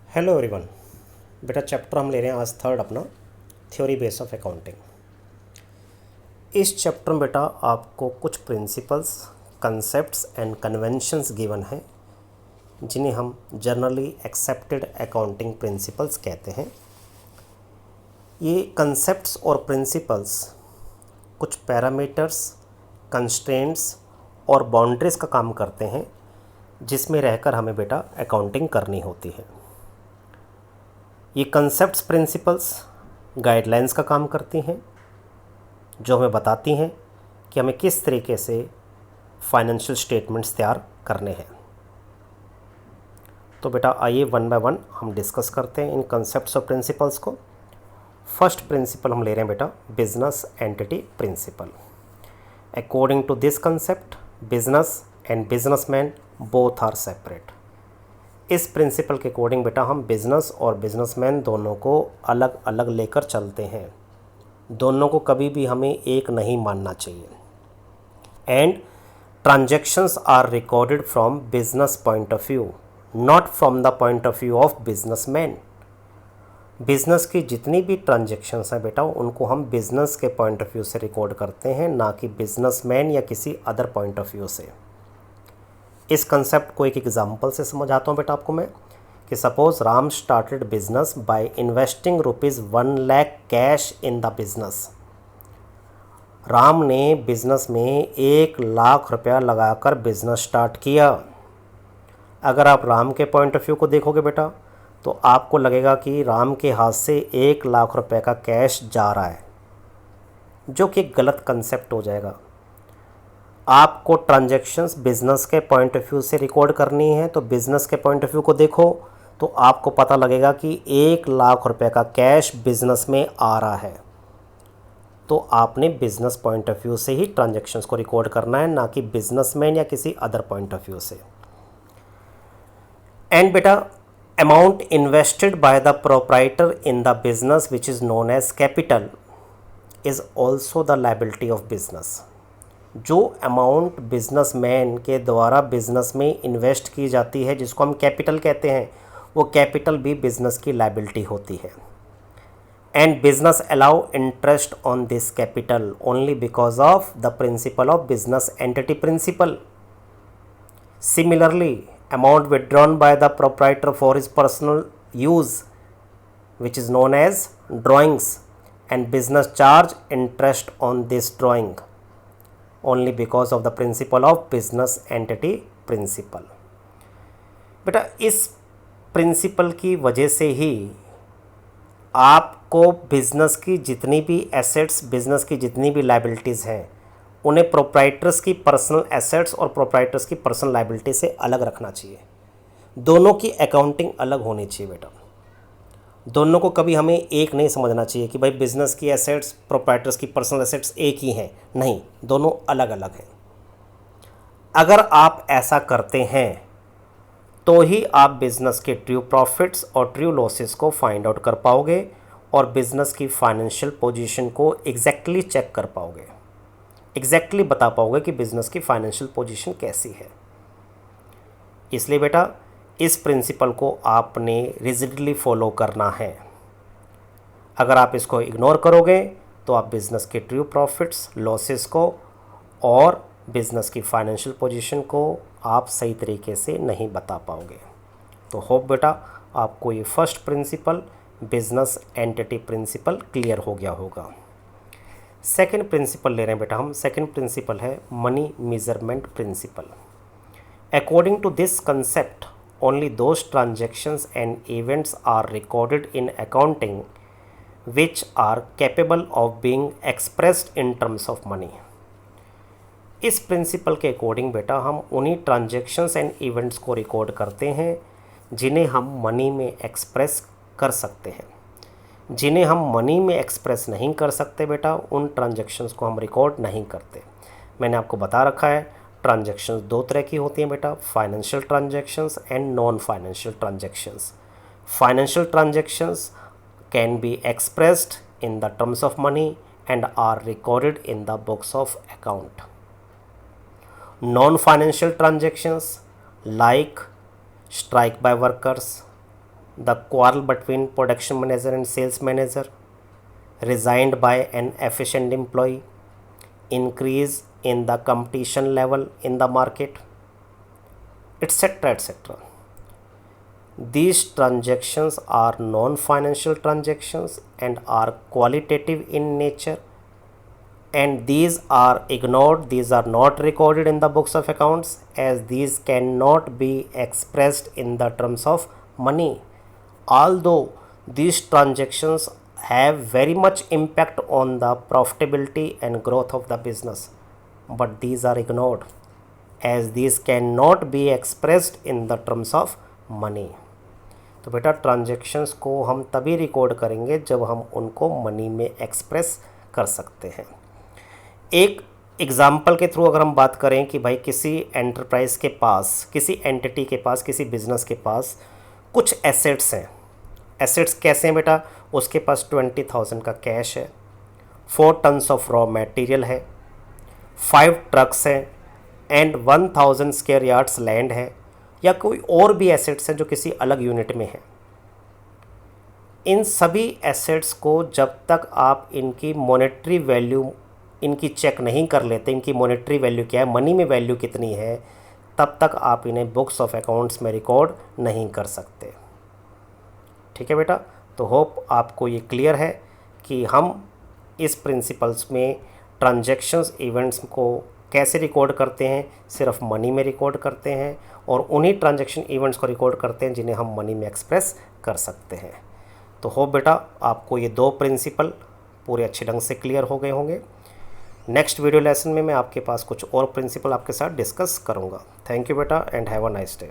Hello everyone. बेटा chapter हम ले रहे हैं आज थर्ड अपना, थ्योरी बेस ऑफ अकाउंटिंग। इस चैप्टर में बेटा आपको कुछ principles, concepts and conventions given हैं जिन्हें हम जनरली एक्सेप्टेड अकाउंटिंग प्रिंसिपल्स कहते हैं। ये कंसेप्ट्स और प्रिंसिपल्स कुछ पैरामीटर्स, कंस्ट्रेंट्स और बाउंड्रीज का काम करते हैं जिसमें रहकर हमें बेटा अकाउंटिंग करनी होती है। ये कंसेप्ट्स, प्रिंसिपल्स गाइडलाइंस का काम करती हैं जो हमें बताती हैं कि हमें किस तरीके से फाइनेंशियल स्टेटमेंट्स तैयार करने हैं। तो बेटा आइए वन बाय वन हम डिस्कस करते हैं इन कंसेप्ट्स और प्रिंसिपल्स को। फर्स्ट प्रिंसिपल हम ले रहे हैं बेटा business entity principle. According to this concept business and businessman both are separate. इस प्रिंसिपल के अकॉर्डिंग बेटा हम बिज़नेस और बिजनेसमैन दोनों को अलग अलग लेकर चलते हैं। दोनों को कभी भी हमें एक नहीं मानना चाहिए। And transactions are recorded from business point of view, not from the point of view of businessman. Business की जितनी भी ट्रांजैक्शंस हैं बेटा उनको हम बिजनेस के पॉइंट ऑफ व्यू से रिकॉर्ड करते हैं, ना कि बिजनेसमैन या किसी अदर पॉइंट ऑफ व्यू से। इस कंसेप्ट को एक एग्जांपल से समझाता हूँ बेटा आपको मैं कि suppose Ram started business by investing ₹1,00,000 cash in the business. Ram ने बिजनेस में 1,00,000 रुपया लगाकर बिजनेस स्टार्ट किया। अगर आप राम के पॉइंट ऑफ व्यू को देखोगे बेटा तो आपको लगेगा कि राम के हाथ से 1,00,000 रुपये का कैश जा रहा है, जो कि एक गलत कंसेप्ट हो जाएगा। आपको ट्रांजैक्शंस बिज़नेस के पॉइंट ऑफ व्यू से रिकॉर्ड करनी है, तो बिज़नेस के पॉइंट ऑफ व्यू को देखो तो आपको पता लगेगा कि 1,00,000 रुपये का कैश बिज़नेस में आ रहा है। तो आपने बिज़नेस पॉइंट ऑफ व्यू से ही ट्रांजैक्शंस को रिकॉर्ड करना है, ना कि बिजनेसमैन या किसी अदर पॉइंट ऑफ व्यू से। एंड बेटा amount invested by the proprietor in the business which is known as capital is also the liability of business. जो अमाउंट बिजनेसमैन के द्वारा बिजनेस में इन्वेस्ट की जाती है, जिसको हम कैपिटल कहते हैं, वो कैपिटल भी बिजनेस की लायबिलिटी होती है। And business allow interest on this capital only because of the principle of business entity principle. Similarly amount withdrawn by the proprietor for his personal use which is known as drawings, and business charge interest on this drawing only because of the principle of business entity principle. बेटा इस principal की वजह से ही आपको business की जितनी भी assets, business की जितनी भी लायबिलिटीज़ हैं, उन्हें प्रोप्राइटर्स की पर्सनल एसेट्स और प्रोप्राइटर्स की पर्सनल लायबिलिटी से अलग रखना चाहिए। दोनों की अकाउंटिंग अलग होनी चाहिए बेटा। दोनों को कभी हमें एक नहीं समझना चाहिए कि भाई बिज़नेस की एसेट्स, प्रोप्राइटर्स की पर्सनल एसेट्स एक ही हैं। नहीं, दोनों अलग अलग हैं। अगर आप ऐसा करते हैं तो ही आप बिज़नेस के ट्रू प्रॉफिट्स और ट्रू लॉसेस को फाइंड आउट कर पाओगे और बिज़नेस की फाइनेंशियल पोजीशन को एग्जैक्टली चेक कर पाओगे, एग्जैक्टली बता पाओगे कि बिज़नेस की फाइनेंशियल पोजीशन कैसी है। इसलिए बेटा इस प्रिंसिपल को आपने रिजिडली फॉलो करना है। अगर आप इसको इग्नोर करोगे तो आप बिज़नेस के ट्रू प्रॉफिट्स, लॉसेस को और बिज़नेस की फाइनेंशियल पोजीशन को आप सही तरीके से नहीं बता पाओगे। तो होप बेटा आपको ये first principle business entity principle clear हो गया होगा। सेकंड प्रिंसिपल ले रहे हैं बेटा हम। सेकंड प्रिंसिपल है money measurement principle. According to this concept only those transactions and events are recorded in accounting which are capable of being expressed in terms of money। इस प्रिंसिपल के according बेटा हम उन्हीं ट्रांजैक्शंस एंड इवेंट्स को record करते हैं जिन्हें हम मनी में एक्सप्रेस कर सकते हैं। जिन्हें हम मनी में एक्सप्रेस नहीं कर सकते बेटा उन ट्रांजैक्शंस को हम रिकॉर्ड नहीं करते। मैंने आपको बता रखा है ट्रांजैक्शंस दो तरह की होती हैं बेटा, financial transactions and non financial transactions. Financial transactions can be expressed in the terms of money and are recorded in the books of account. Non financial transactions like strike by workers, the quarrel between production manager and sales manager, resigned by an efficient employee, increase in the competition level in the market, etc. etc. These transactions are non-financial transactions and are qualitative in nature, and these are ignored. These are not recorded in the books of accounts, as these cannot be expressed in the terms of money. Although these transactions have very much impact on the profitability and growth of the business, but these are ignored, as these cannot be expressed in the terms of money. तो बेटा transactions को हम तभी record करेंगे जब हम उनको money में एक्सप्रेस कर सकते हैं। एक एग्ज़ाम्पल के थ्रू अगर हम बात करें कि भाई किसी एंटरप्राइज़ के पास, किसी एंटिटी के पास, किसी बिजनेस के पास कुछ एसेट्स हैं। एसेट्स कैसे हैं बेटा? उसके पास 20,000 का कैश है, 4 टन्स ऑफ रॉ मटेरियल है, 5 ट्रक्स हैं एंड 1000 स्क्वायर यार्ड्स लैंड है, या कोई और भी एसेट्स हैं जो किसी अलग यूनिट में है। इन सभी एसेट्स को जब तक आप इनकी मॉनेटरी वैल्यू इनकी चेक नहीं कर लेते, इनकी मॉनेटरी वैल्यू क्या है, मनी में वैल्यू कितनी है, तब तक आप इन्हें बुक्स ऑफ अकाउंट्स में रिकॉर्ड नहीं कर सकते। ठीक है बेटा, तो होप आपको ये क्लियर है कि हम इस प्रिंसिपल्स में ट्रांजैक्शंस इवेंट्स को कैसे रिकॉर्ड करते हैं। सिर्फ मनी में रिकॉर्ड करते हैं और उन्हीं ट्रांजैक्शन इवेंट्स को रिकॉर्ड करते हैं जिन्हें हम मनी में एक्सप्रेस कर सकते हैं। तो होप बेटा आपको ये 2 प्रिंसिपल पूरे अच्छे ढंग से क्लियर हो गए होंगे। नेक्स्ट वीडियो लेसन में मैं आपके पास कुछ और प्रिंसिपल आपके साथ डिस्कस करूँगा। थैंक यू बेटा and have a nice day.